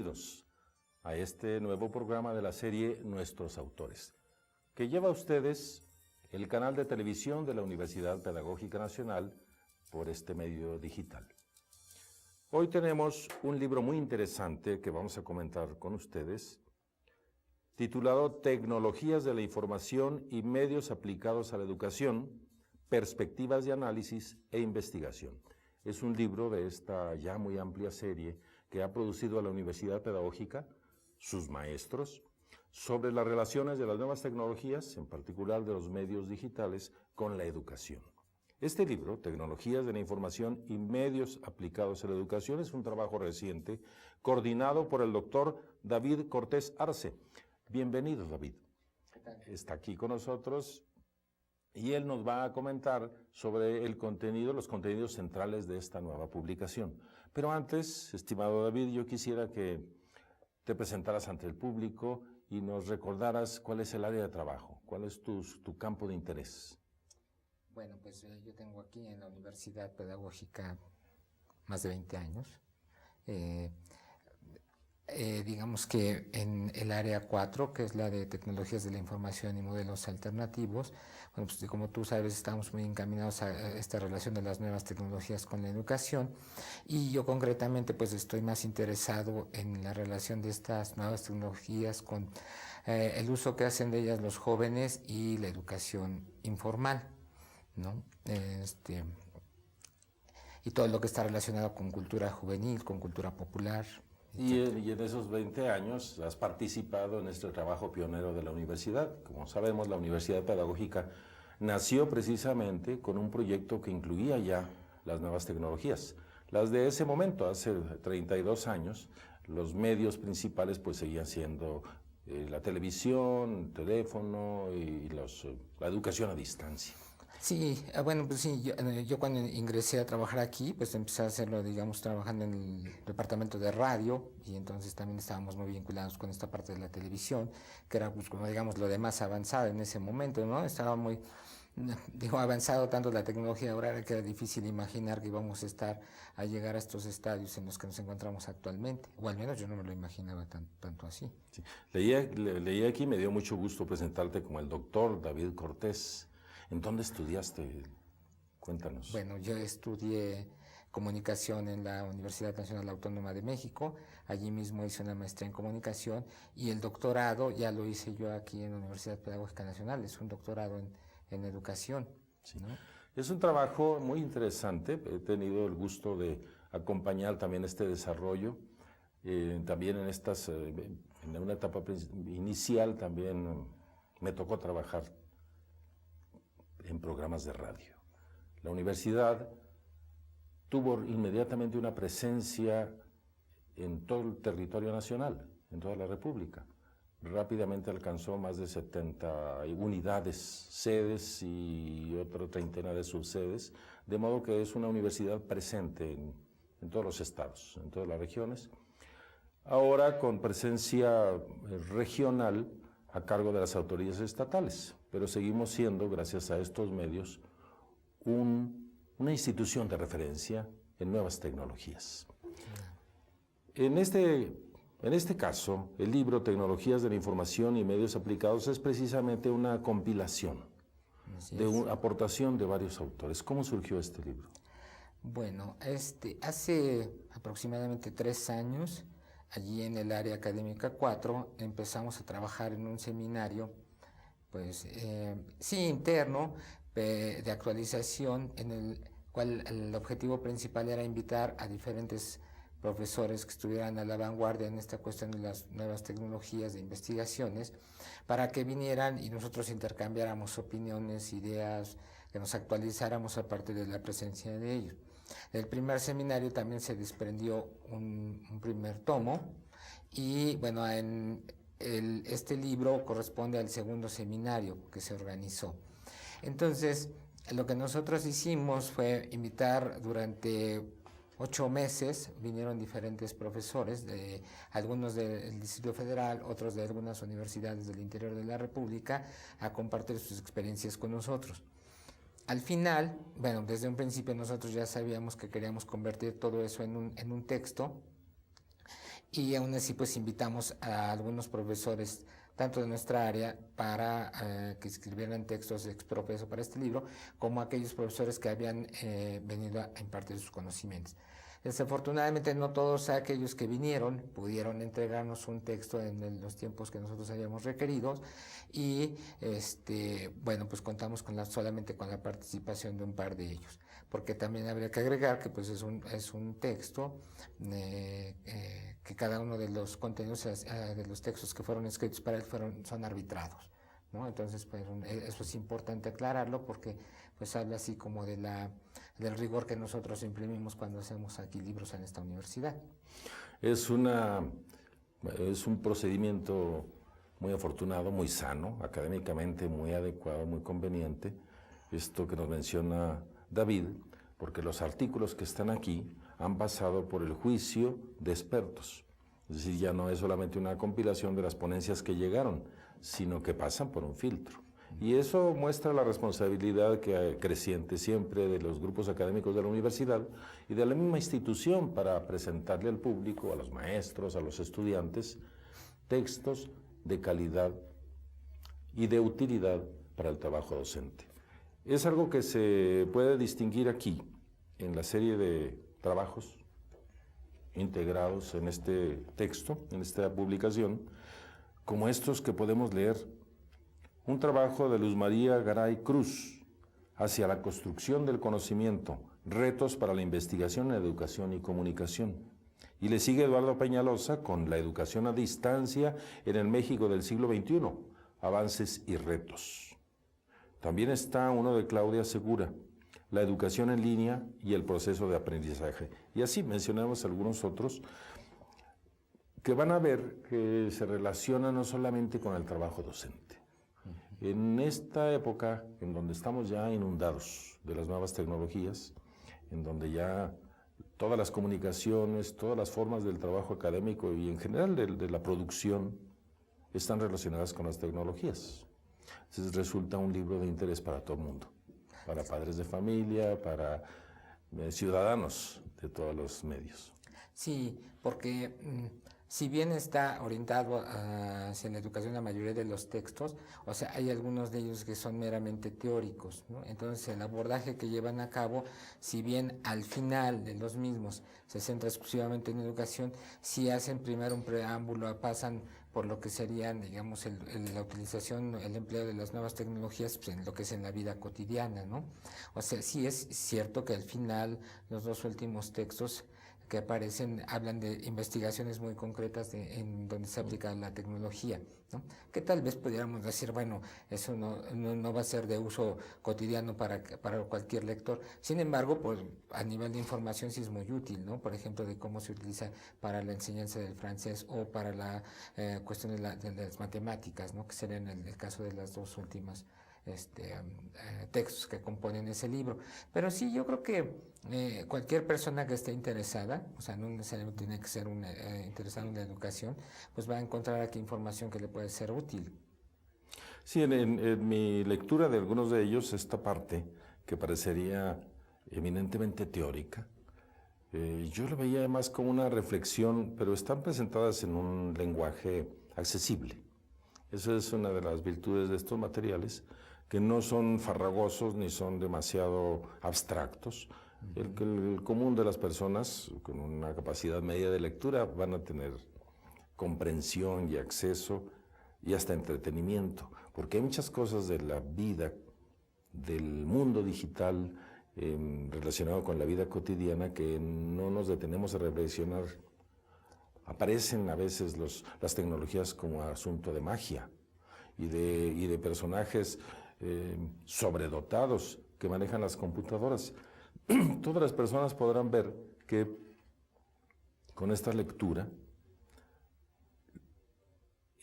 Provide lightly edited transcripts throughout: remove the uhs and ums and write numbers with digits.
bienvenidos a este nuevo programa de la serie Nuestros Autores, que lleva a ustedes el canal de televisión de la Universidad Pedagógica Nacional por este medio digital. Hoy tenemos un libro muy interesante que vamos a comentar con ustedes, titulado Tecnologías de la Información y Medios Aplicados a la Educación, Perspectivas de Análisis e Investigación. Es un libro de esta ya muy amplia serie que ha producido la Universidad Pedagógica, sus maestros, sobre las relaciones de las nuevas tecnologías, en particular de los medios digitales, con la educación. Este libro, Tecnologías de la Información y Medios Aplicados a la Educación, es un trabajo reciente coordinado por el doctor David Cortés Arce. Bienvenido, David. Está aquí con nosotros y él nos va a comentar sobre el contenido, los contenidos centrales de esta nueva publicación. Pero antes, estimado David, yo quisiera que te presentaras ante el público y nos recordaras cuál es el área de trabajo, cuál es tu campo de interés. Bueno, pues yo tengo aquí en la Universidad Pedagógica más de 20 años. Digamos que en el área 4, que es la de tecnologías de la información y modelos alternativos, bueno, pues como tú sabes, estamos muy encaminados a esta relación de las nuevas tecnologías con la educación, y yo concretamente pues estoy más interesado en la relación de estas nuevas tecnologías con el uso que hacen de ellas los jóvenes y la educación informal, ¿no? Y todo lo que está relacionado con cultura juvenil, con cultura popular. Y en esos 20 años has participado en este trabajo pionero de la universidad. Como sabemos, la Universidad Pedagógica nació precisamente con un proyecto que incluía ya las nuevas tecnologías. Las de ese momento, hace 32 años, los medios principales pues seguían siendo la televisión, el teléfono y la educación a distancia. Sí, bueno, pues sí, yo cuando ingresé a trabajar aquí, pues empecé a hacerlo, digamos, trabajando en el departamento de radio, y entonces también estábamos muy vinculados con esta parte de la televisión, que era, pues, como digamos, lo de más avanzado en ese momento, ¿no? Estaba muy, avanzado tanto la tecnología ahora que era difícil imaginar que íbamos a llegar a estos estadios en los que nos encontramos actualmente, o al menos yo no me lo imaginaba tanto así. Sí. Leí aquí, me dio mucho gusto presentarte como el doctor David Cortés. ¿En dónde estudiaste? Cuéntanos. Bueno, yo estudié comunicación en la Universidad Nacional Autónoma de México. Allí mismo hice una maestría en comunicación, y el doctorado ya lo hice yo aquí en la Universidad Pedagógica Nacional. Es un doctorado en educación, sí, ¿no? Es un trabajo muy interesante. He tenido el gusto de acompañar también este desarrollo. También en una etapa inicial también me tocó trabajar en programas de radio. La universidad tuvo inmediatamente una presencia en todo el territorio nacional, en toda la República. Rápidamente alcanzó más de 70 unidades, sedes y otra treintena de subsedes, de modo que es una universidad presente en todos los estados, en todas las regiones. Ahora con presencia regional a cargo de las autoridades estatales, pero seguimos siendo, gracias a estos medios, una institución de referencia en nuevas tecnologías. En este caso, el libro Tecnologías de la Información y Medios Aplicados es precisamente una compilación de una aportación de varios autores. ¿Cómo surgió este libro? Bueno, hace aproximadamente 3 años, allí en el área académica 4, empezamos a trabajar en un seminario, pues sí, interno, de actualización, en el cual el objetivo principal era invitar a diferentes profesores que estuvieran a la vanguardia en esta cuestión de las nuevas tecnologías de investigaciones, para que vinieran y nosotros intercambiáramos opiniones, ideas, que nos actualizáramos a partir de la presencia de ellos. Del primer seminario también se desprendió un primer tomo, y bueno, este libro corresponde al segundo seminario que se organizó. Entonces, lo que nosotros hicimos fue invitar durante 8 meses, vinieron diferentes profesores, algunos del Distrito Federal, otros de algunas universidades del interior de la República, a compartir sus experiencias con nosotros. Al final, bueno, desde un principio nosotros ya sabíamos que queríamos convertir todo eso en un texto, y aún así pues invitamos a algunos profesores tanto de nuestra área para que escribieran textos expropios para este libro, como aquellos profesores que habían venido a impartir sus conocimientos. Desafortunadamente no todos aquellos que vinieron pudieron entregarnos un texto en los tiempos que nosotros habíamos requerido y bueno, pues contamos solamente con la participación de un par de ellos, porque también habría que agregar que pues es un texto que cada uno de los contenidos de los textos que fueron escritos para él son arbitrados, ¿no? Entonces pues eso es importante aclararlo porque pues habla así como del rigor que nosotros imprimimos cuando hacemos aquí libros en esta universidad. Es un procedimiento muy afortunado, muy sano, académicamente muy adecuado, muy conveniente, esto que nos menciona David, porque los artículos que están aquí han pasado por el juicio de expertos. Es decir, ya no es solamente una compilación de las ponencias que llegaron, sino que pasan por un filtro. Y eso muestra la responsabilidad creciente siempre de los grupos académicos de la universidad y de la misma institución para presentarle al público, a los maestros, a los estudiantes, textos de calidad y de utilidad para el trabajo docente. Es algo que se puede distinguir aquí, en la serie de trabajos integrados en este texto, en esta publicación, como estos que podemos leer. Un trabajo de Luz María Garay Cruz, hacia la construcción del conocimiento, retos para la investigación en educación y comunicación. Y le sigue Eduardo Peñalosa con la educación a distancia en el México del siglo XXI, avances y retos. También está uno de Claudia Segura, la educación en línea y el proceso de aprendizaje. Y así mencionamos algunos otros que van a ver que se relacionan no solamente con el trabajo docente. En esta época en donde estamos ya inundados de las nuevas tecnologías, en donde ya todas las comunicaciones, todas las formas del trabajo académico y en general de la producción están relacionadas con las tecnologías. Entonces resulta un libro de interés para todo el mundo, para padres de familia, para ciudadanos de todos los medios. Sí, porque si bien está orientado hacia la educación la mayoría de los textos, o sea, hay algunos de ellos que son meramente teóricos, ¿no? Entonces el abordaje que llevan a cabo, si bien al final de los mismos se centra exclusivamente en educación, si hacen primero un preámbulo, pasan por lo que serían, digamos, la utilización, el empleo de las nuevas tecnologías pues, en lo que es en la vida cotidiana, ¿no? O sea, sí es cierto que al final los dos últimos textos que aparecen hablan de investigaciones muy concretas en donde se aplica la tecnología, ¿no? Que tal vez pudiéramos decir, bueno, eso no va a ser de uso cotidiano para cualquier lector. Sin embargo, pues a nivel de información sí es muy útil, ¿no? Por ejemplo, de cómo se utiliza para la enseñanza del francés o para la cuestión de las matemáticas, ¿no? Que serían el caso de las dos últimas textos que componen ese libro. Pero sí, yo creo que cualquier persona que esté interesada, o sea, no necesariamente tiene que ser interesado en la educación, pues va a encontrar aquí información que le puede ser útil. Sí, en mi lectura de algunos de ellos, esta parte que parecería eminentemente teórica, yo lo veía más como una reflexión, pero están presentadas en un lenguaje accesible. Esa es una de las virtudes de estos materiales, que no son farragosos ni son demasiado abstractos. El común de las personas con una capacidad media de lectura van a tener comprensión y acceso y hasta entretenimiento, porque hay muchas cosas de la vida, del mundo digital relacionado con la vida cotidiana que no nos detenemos a reflexionar. Aparecen a veces las tecnologías como asunto de magia y de personajes sobredotados que manejan las computadoras. Todas las personas podrán ver que con esta lectura,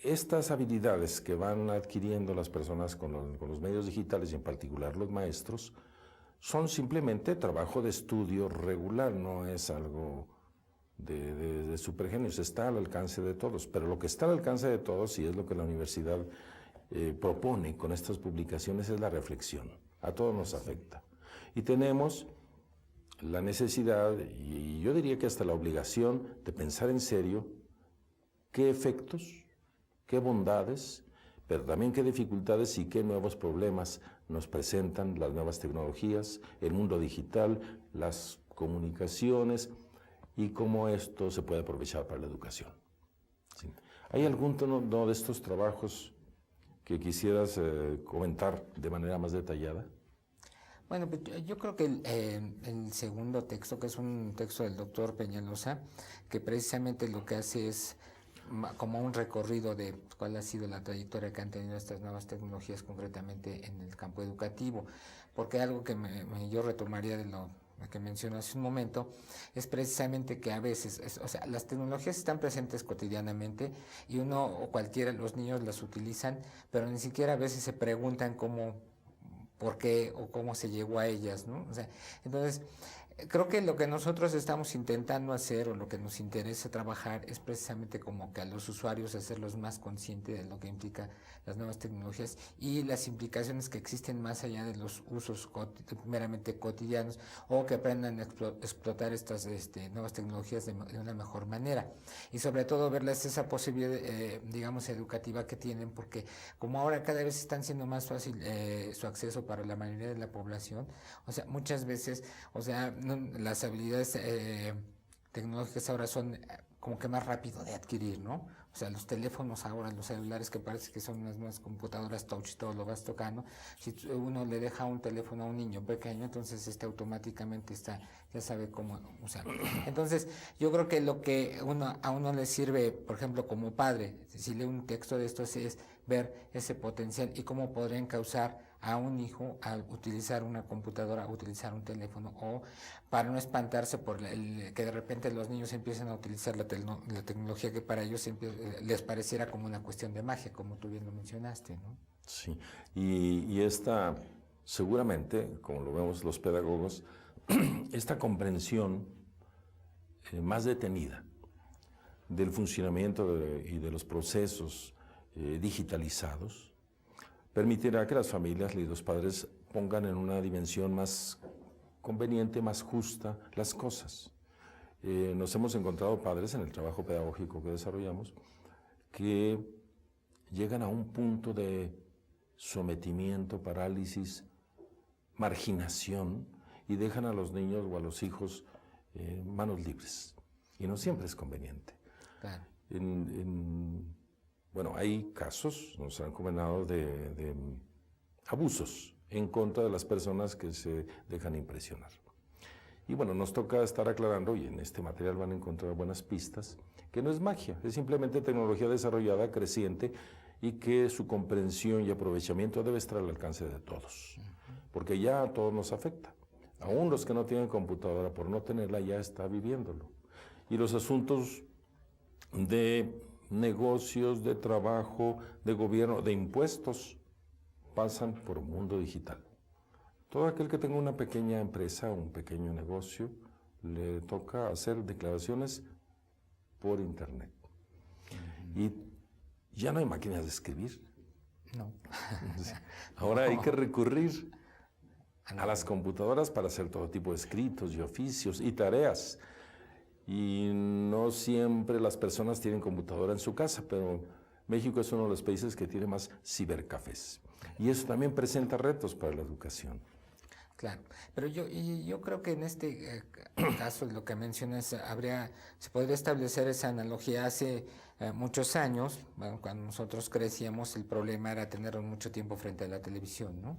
estas habilidades que van adquiriendo las personas con los medios digitales y en particular los maestros, son simplemente trabajo de estudio regular, no es algo de supergenios, está al alcance de todos, pero lo que está al alcance de todos y es lo que la universidad propone con estas publicaciones es la reflexión. A todos nos afecta. Y tenemos la necesidad, y yo diría que hasta la obligación, de pensar en serio qué efectos, qué bondades, pero también qué dificultades y qué nuevos problemas nos presentan las nuevas tecnologías, el mundo digital, las comunicaciones y cómo esto se puede aprovechar para la educación. ¿Sí? ¿Hay algún tono de estos trabajos que quisieras comentar de manera más detallada? Bueno, pues yo creo que el segundo texto, que es un texto del doctor Peñalosa, que precisamente lo que hace es como un recorrido de cuál ha sido la trayectoria que han tenido estas nuevas tecnologías concretamente en el campo educativo, porque algo que yo retomaría de lo que mencioné hace un momento, es precisamente que a veces, o sea, las tecnologías están presentes cotidianamente y uno o cualquiera, los niños las utilizan, pero ni siquiera a veces se preguntan cómo, por qué o cómo se llegó a ellas, ¿no? O sea, entonces, creo que lo que nosotros estamos intentando hacer o lo que nos interesa trabajar es precisamente como que a los usuarios hacerlos más conscientes de lo que implica las nuevas tecnologías y las implicaciones que existen más allá de los usos meramente cotidianos, o que aprendan a explotar estas nuevas tecnologías de una mejor manera, y sobre todo verles esa posibilidad digamos educativa que tienen, porque como ahora cada vez están siendo más fácil su acceso para la mayoría de la población, o sea, muchas veces, o sea, las habilidades tecnológicas ahora son como que más rápido de adquirir, ¿no? O sea, los teléfonos ahora, los celulares, que parece que son unas nuevas computadoras touch y todo lo vas tocando. Si uno le deja un teléfono a un niño pequeño, entonces automáticamente ya sabe cómo usarlo. Entonces, yo creo que lo que a uno le sirve, por ejemplo, como padre, si lee un texto de estos, es ver ese potencial y cómo podrían causar a un hijo a utilizar una computadora, a utilizar un teléfono, o para no espantarse por que de repente los niños empiecen a utilizar la tecnología que para ellos les pareciera como una cuestión de magia, como tú bien lo mencionaste, ¿no? Sí, y esta, seguramente, como lo vemos los pedagogos, esta comprensión más detenida del funcionamiento y de los procesos digitalizados permitirá que las familias y los padres pongan en una dimensión más conveniente, más justa las cosas. Nos hemos encontrado padres en el trabajo pedagógico que desarrollamos que llegan a un punto de sometimiento, parálisis, marginación, y dejan a los niños o a los hijos manos libres. Y no siempre es conveniente. Claro. Bueno, hay casos, nos han comentado, de abusos en contra de las personas que se dejan impresionar. Y bueno, nos toca estar aclarando, y en este material van a encontrar buenas pistas, que no es magia, es simplemente tecnología desarrollada, creciente, y que su comprensión y aprovechamiento debe estar al alcance de todos, porque ya a todos nos afecta. Aún los que no tienen computadora, por no tenerla, ya está viviéndolo. Y los asuntos de negocios, de trabajo, de gobierno, de impuestos, pasan por un mundo digital. Todo aquel que tenga una pequeña empresa, un pequeño negocio, le toca hacer declaraciones por internet. Y ya no hay máquinas de escribir. No. Ahora hay que recurrir a las computadoras para hacer todo tipo de escritos y oficios y tareas. Y no siempre las personas tienen computadora en su casa, pero México es uno de los países que tiene más cibercafés. Y eso también presenta retos para la educación. Claro, pero yo creo que en este caso, lo que mencionas, se podría establecer esa analogía. Hace muchos años, bueno, cuando nosotros crecíamos, el problema era tener mucho tiempo frente a la televisión, ¿no?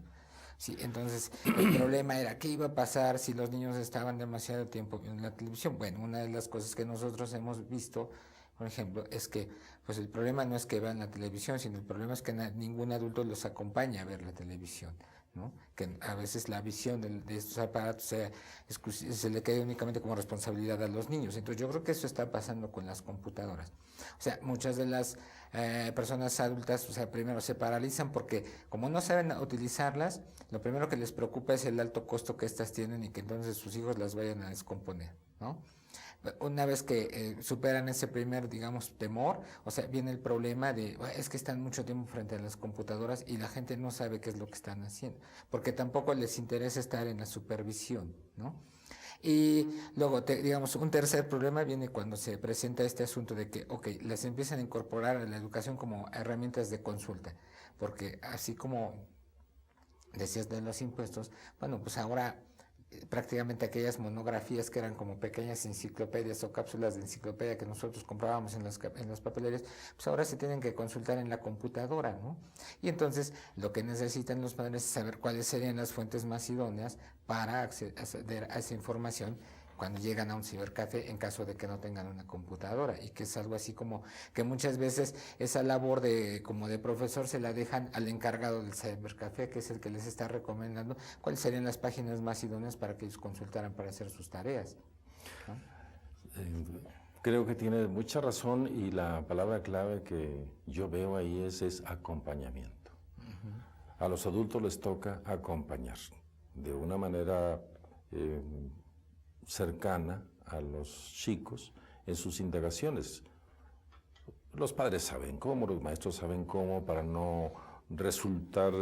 Sí, entonces el problema era qué iba a pasar si los niños estaban demasiado tiempo en la televisión. Bueno, una de las cosas que nosotros hemos visto, por ejemplo, es que pues el problema no es que vean la televisión, sino el problema es que ningún adulto los acompaña a ver la televisión, ¿no? Que a veces la visión de estos aparatos se le queda únicamente como responsabilidad a los niños. Entonces yo creo que eso está pasando con las computadoras. O sea, muchas de las personas adultas, o sea, primero se paralizan porque como no saben utilizarlas, lo primero que les preocupa es el alto costo que estas tienen y que entonces sus hijos las vayan a descomponer, ¿no? Una vez que superan ese primer, digamos, temor, o sea, viene el problema de, es que están mucho tiempo frente a las computadoras y la gente no sabe qué es lo que están haciendo, porque tampoco les interesa estar en la supervisión, ¿no? Y luego, digamos, un tercer problema viene cuando se presenta este asunto de que, ok, las empiezan a incorporar a la educación como herramientas de consulta, porque así como decías de los impuestos, bueno, pues ahora prácticamente aquellas monografías que eran como pequeñas enciclopedias o cápsulas de enciclopedia que nosotros comprábamos en las papelerías, pues ahora se tienen que consultar en la computadora, ¿no? Y entonces lo que necesitan los padres es saber cuáles serían las fuentes más idóneas para acceder a esa información cuando llegan a un cibercafé en caso de que no tengan una computadora, y que es algo así como que muchas veces esa labor como de profesor se la dejan al encargado del cibercafé, que es el que les está recomendando cuáles serían las páginas más idóneas para que ellos consultaran para hacer sus tareas, ¿no? Creo que tiene mucha razón, y la palabra clave que yo veo ahí es acompañamiento. A los adultos les toca acompañar de una manera cercana a los chicos en sus indagaciones. Los padres saben cómo, los maestros saben cómo, para no resultar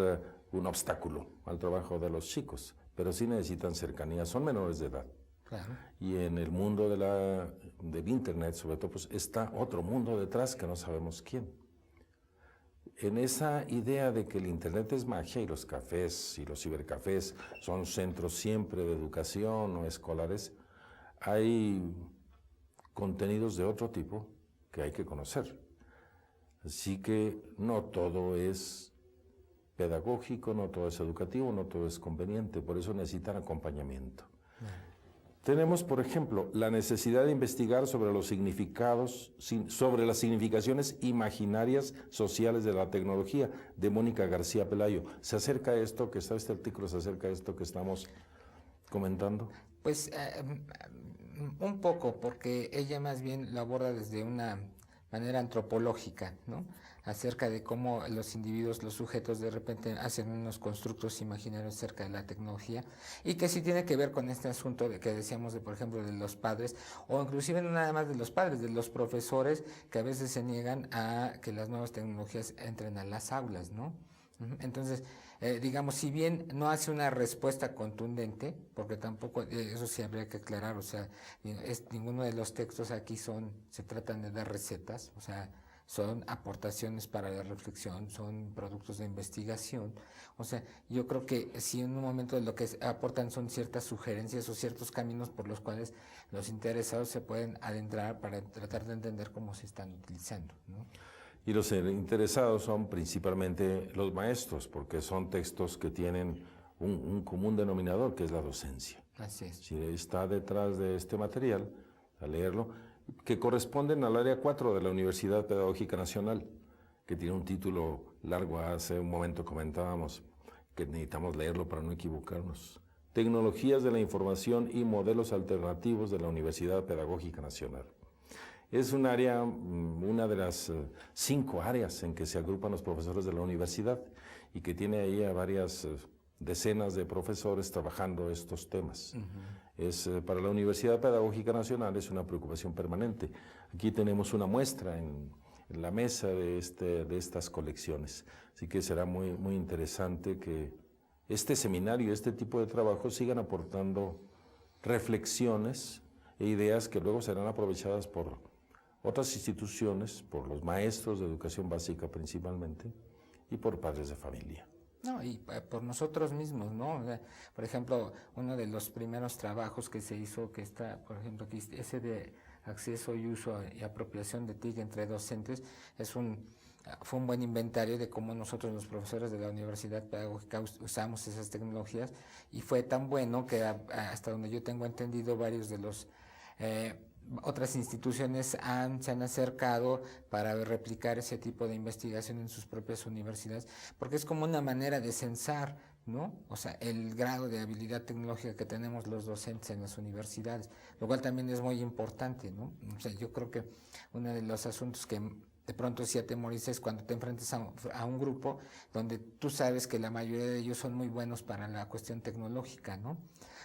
un obstáculo al trabajo de los chicos, pero sí necesitan cercanía, son menores de edad. Claro. Y en el mundo del Internet, sobre todo, pues está otro mundo detrás que no sabemos quién. En esa idea de que el Internet es magia y los cafés y los cibercafés son centros siempre de educación o escolares, hay contenidos de otro tipo que hay que conocer. Así que no todo es pedagógico, no todo es educativo, no todo es conveniente, por eso necesitan acompañamiento. Tenemos, por ejemplo, la necesidad de investigar sobre los significados, sobre las significaciones imaginarias sociales de la tecnología, de Mónica García Pelayo. ¿Se acerca a esto que está este artículo, se acerca a esto que estamos comentando? Pues un poco, porque ella más bien lo aborda desde una manera antropológica, ¿no? Acerca de cómo los individuos, los sujetos, de repente hacen unos constructos imaginarios acerca de la tecnología, y que sí tiene que ver con este asunto de que decíamos, por ejemplo, de los padres, o inclusive no nada más de los padres, de los profesores, que a veces se niegan a que las nuevas tecnologías entren a las aulas, ¿no? Entonces, digamos, si bien no hace una respuesta contundente, porque tampoco, eso sí habría que aclarar, o sea, ninguno de los textos aquí se tratan de dar recetas, o sea, son aportaciones para la reflexión, son productos de investigación. O sea, yo creo que si en un momento lo que aportan son ciertas sugerencias o ciertos caminos por los cuales los interesados se pueden adentrar para tratar de entender cómo se están utilizando, ¿no? Y los interesados son principalmente los maestros, porque son textos que tienen un común denominador, que es la docencia. Así es. Si está detrás de este material, a leerlo, que corresponden al área 4 de la Universidad Pedagógica Nacional, que tiene un título largo. Hace un momento comentábamos que necesitamos leerlo para no equivocarnos. Tecnologías de la información y modelos alternativos de la Universidad Pedagógica Nacional. Es un área, una de las 5 áreas en que se agrupan los profesores de la universidad, y que tiene ahí a varias decenas de profesores trabajando estos temas. Para la Universidad Pedagógica Nacional es una preocupación permanente. Aquí tenemos una muestra en la mesa de estas colecciones, así que será muy, muy interesante que este seminario, este tipo de trabajos sigan aportando reflexiones e ideas que luego serán aprovechadas por otras instituciones, por los maestros de educación básica principalmente, y por padres de familia. No, y por nosotros mismos, ¿no? O sea, por ejemplo, uno de los primeros trabajos que se hizo, que está, por ejemplo, aquí, ese de acceso y uso y apropiación de TIC entre docentes, fue un buen inventario de cómo nosotros, los profesores de la Universidad Pedagógica, usamos esas tecnologías, y fue tan bueno que hasta donde yo tengo entendido, varios de los otras instituciones se han acercado para replicar ese tipo de investigación en sus propias universidades, porque es como una manera de censar, ¿no? O sea, el grado de habilidad tecnológica que tenemos los docentes en las universidades, lo cual también es muy importante, ¿no? O sea, yo creo que uno de los asuntos que de pronto sí atemoriza es cuando te enfrentas a un grupo donde tú sabes que la mayoría de ellos son muy buenos para la cuestión tecnológica, ¿no?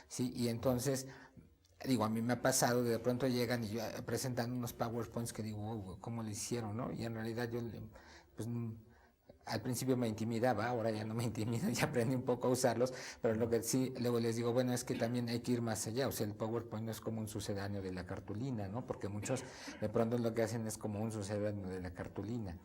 Sí, y entonces, digo, a mí me ha pasado, de pronto llegan y presentan unos PowerPoints que digo, ¿cómo lo hicieron, no? Y en realidad yo, pues, al principio me intimidaba, ahora ya no me intimida, ya aprendí un poco a usarlos, pero lo que sí, luego les digo, bueno, es que también hay que ir más allá, o sea, el PowerPoint no es como un sucedáneo de la cartulina, ¿no? Porque muchos de pronto lo que hacen es como un sucedáneo de la cartulina.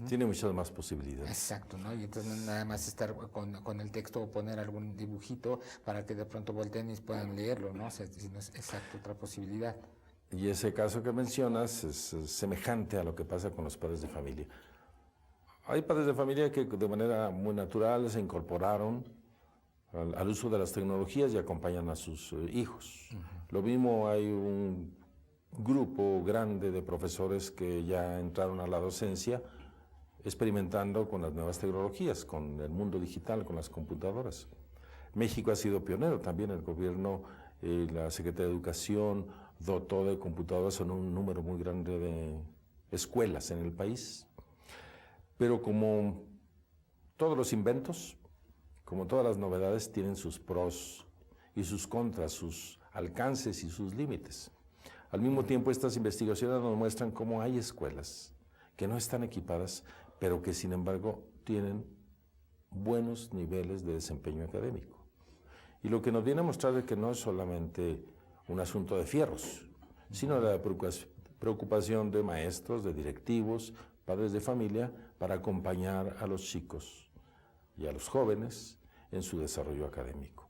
Tiene muchas más posibilidades. Exacto, ¿no? Y entonces no nada más estar con el texto o poner algún dibujito para que de pronto volteen y puedan leerlo, ¿no? O sea, si no es exacto otra posibilidad. Y ese caso que mencionas es semejante a lo que pasa con los padres de familia. Hay padres de familia que de manera muy natural se incorporaron al uso de las tecnologías y acompañan a sus hijos. Lo mismo, hay un grupo grande de profesores que ya entraron a la docencia experimentando con las nuevas tecnologías, con el mundo digital, con las computadoras. México ha sido pionero también, el gobierno, la Secretaría de Educación dotó de computadoras en un número muy grande de escuelas en el país. Pero como todos los inventos, como todas las novedades, tienen sus pros y sus contras, sus alcances y sus límites. Al mismo tiempo, estas investigaciones nos muestran cómo hay escuelas que no están equipadas, pero que sin embargo tienen buenos niveles de desempeño académico. Y lo que nos viene a mostrar es que no es solamente un asunto de fierros, sino la preocupación de maestros, de directivos, padres de familia, para acompañar a los chicos y a los jóvenes en su desarrollo académico.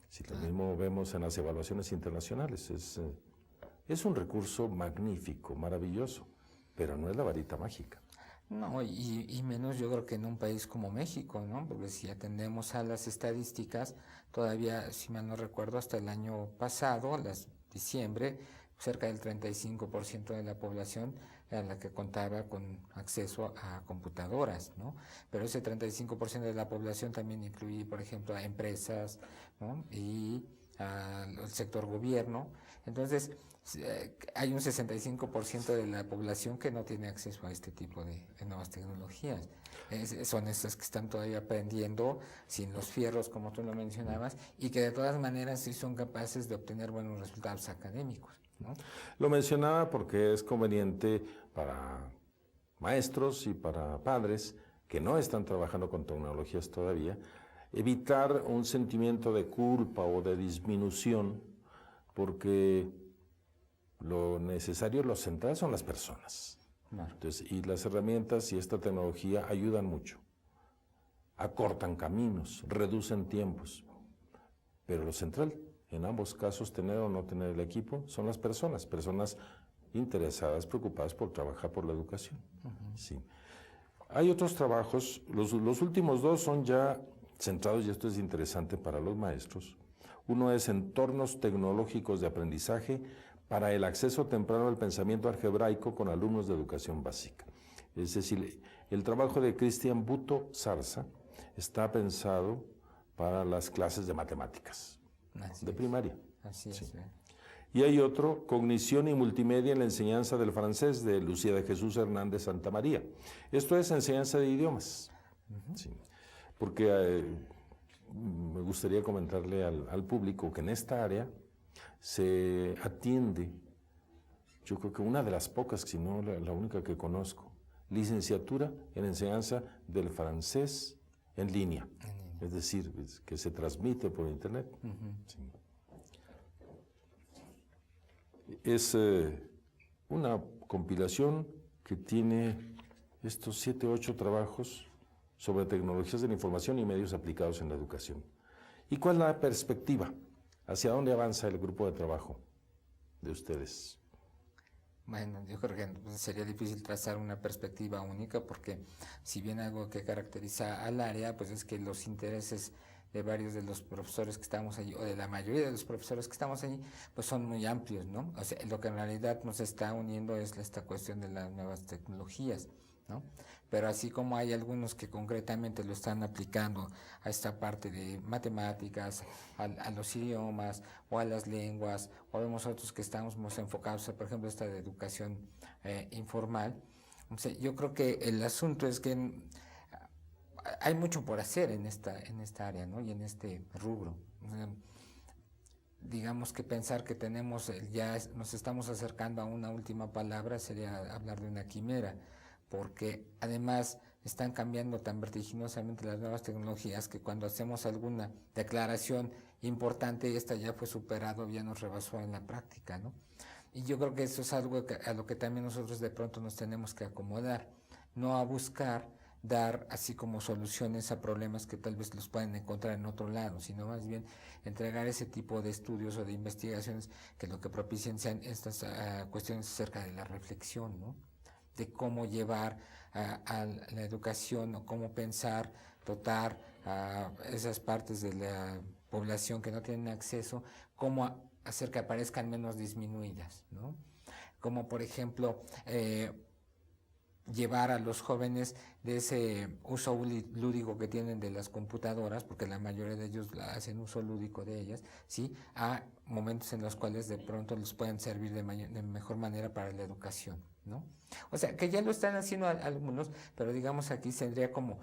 Si lo mismo vemos en las evaluaciones internacionales, es un recurso magnífico, maravilloso, pero no es la varita mágica. No, y menos yo creo que en un país como México, ¿no? Porque si atendemos a las estadísticas, todavía, si mal no recuerdo, hasta el año pasado, diciembre, cerca del 35% de la población era la que contaba con acceso a computadoras, ¿no? Pero ese 35% de la población también incluye, por ejemplo, a empresas, ¿no? Y al sector gobierno. Entonces, hay un 65% de la población que no tiene acceso a este tipo de nuevas tecnologías. Son esas que están todavía aprendiendo sin los fierros, como tú lo mencionabas, y que de todas maneras sí son capaces de obtener buenos resultados académicos, ¿no? Lo mencionaba porque es conveniente para maestros y para padres que no están trabajando con tecnologías todavía, evitar un sentimiento de culpa o de disminución, porque lo necesario, lo central son las personas. Claro. Entonces, y las herramientas y esta tecnología ayudan mucho. Acortan caminos, reducen tiempos. Pero lo central, en ambos casos, tener o no tener el equipo, son las personas interesadas, preocupadas por trabajar por la educación. Sí. Hay otros trabajos, los últimos dos son ya centrados, y esto es interesante para los maestros. Uno es entornos tecnológicos de aprendizaje para el acceso temprano al pensamiento algebraico con alumnos de educación básica. Es decir, el trabajo de Cristian Buto Zarza está pensado para las clases de matemáticas, de primaria. Así es. Sí. Y hay otro, Cognición y Multimedia en la enseñanza del francés, de Lucía de Jesús Hernández Santamaría. Esto es enseñanza de idiomas. Sí. Porque me gustaría comentarle al público que en esta área se atiende, yo creo que una de las pocas, si no la única que conozco, licenciatura en enseñanza del francés en línea. Es decir, que se transmite por internet. Sí. Es una compilación que tiene estos 7 u 8 trabajos sobre tecnologías de la información y medios aplicados en la educación. ¿Y cuál es la perspectiva? ¿Hacia dónde avanza el grupo de trabajo de ustedes? Bueno, yo creo que sería difícil trazar una perspectiva única porque si bien algo que caracteriza al área, pues es que los intereses de varios de los profesores que estamos allí, o de la mayoría de los profesores que estamos allí, pues son muy amplios, ¿no? O sea, lo que en realidad nos está uniendo es esta cuestión de las nuevas tecnologías, ¿no? Pero así como hay algunos que concretamente lo están aplicando a esta parte de matemáticas, a los idiomas o a las lenguas, o vemos otros que estamos más enfocados, por ejemplo, esta de educación informal. O sea, yo creo que el asunto es que hay mucho por hacer en esta área, ¿no? Y en este rubro. O sea, digamos que pensar que nos estamos acercando a una última palabra sería hablar de una quimera, porque además están cambiando tan vertiginosamente las nuevas tecnologías que cuando hacemos alguna declaración importante, esta ya fue superado, ya nos rebasó en la práctica, ¿no? Y yo creo que eso es algo a lo que también nosotros de pronto nos tenemos que acomodar, no a buscar dar así como soluciones a problemas que tal vez los pueden encontrar en otro lado, sino más bien entregar ese tipo de estudios o de investigaciones que lo que propicien sean estas cuestiones acerca de la reflexión, ¿no? De cómo llevar a la educación o cómo pensar, dotar a esas partes de la población que no tienen acceso, cómo hacer que aparezcan menos disminuidas, ¿no? Como por ejemplo llevar a los jóvenes de ese uso lúdico que tienen de las computadoras, porque la mayoría de ellos hacen uso lúdico de ellas, ¿sí? A momentos en los cuales de pronto les pueden servir de mejor manera para la educación, ¿no? O sea, que ya lo están haciendo algunos, pero digamos aquí tendría como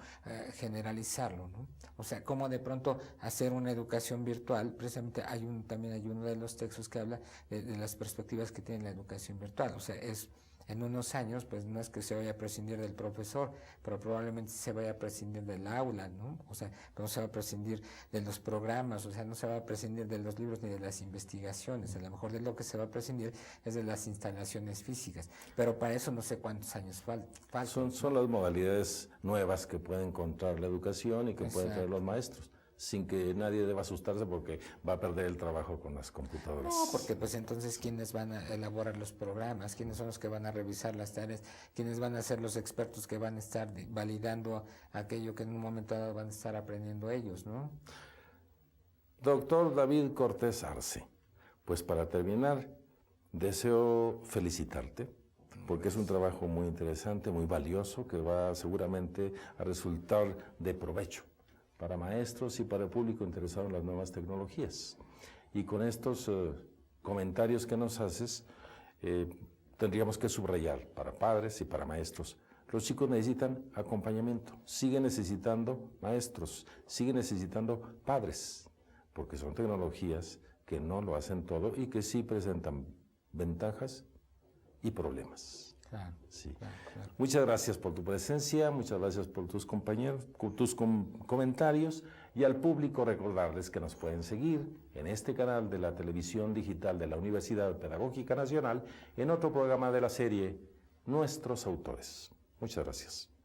generalizarlo, ¿no? O sea, cómo de pronto hacer una educación virtual, precisamente también hay uno de los textos que habla de las perspectivas que tiene la educación virtual, o sea, en unos años, pues no es que se vaya a prescindir del profesor, pero probablemente se vaya a prescindir del aula, ¿no? O sea, no se va a prescindir de los programas, o sea, no se va a prescindir de los libros ni de las investigaciones. A lo mejor de lo que se va a prescindir es de las instalaciones físicas, pero para eso no sé cuántos años faltan. Son las modalidades nuevas que puede encontrar la educación y que pueden traer los maestros, sin que nadie deba asustarse porque va a perder el trabajo con las computadoras. No, porque pues entonces ¿quiénes van a elaborar los programas? ¿Quiénes son los que van a revisar las tareas? ¿Quiénes van a ser los expertos que van a estar validando aquello que en un momento dado van a estar aprendiendo ellos, ¿no? Doctor David Cortés Arce, pues para terminar, deseo felicitarte porque es un trabajo muy interesante, muy valioso, que va seguramente a resultar de provecho para maestros y para el público interesado en las nuevas tecnologías. Y con estos comentarios que nos haces, tendríamos que subrayar para padres y para maestros. Los chicos necesitan acompañamiento, siguen necesitando maestros, siguen necesitando padres, porque son tecnologías que no lo hacen todo y que sí presentan ventajas y problemas. Claro, sí. claro. Muchas gracias por tu presencia, muchas gracias por tus compañeros, tus comentarios, y al público recordarles que nos pueden seguir en este canal de la televisión digital de la Universidad Pedagógica Nacional en otro programa de la serie Nuestros Autores. Muchas gracias.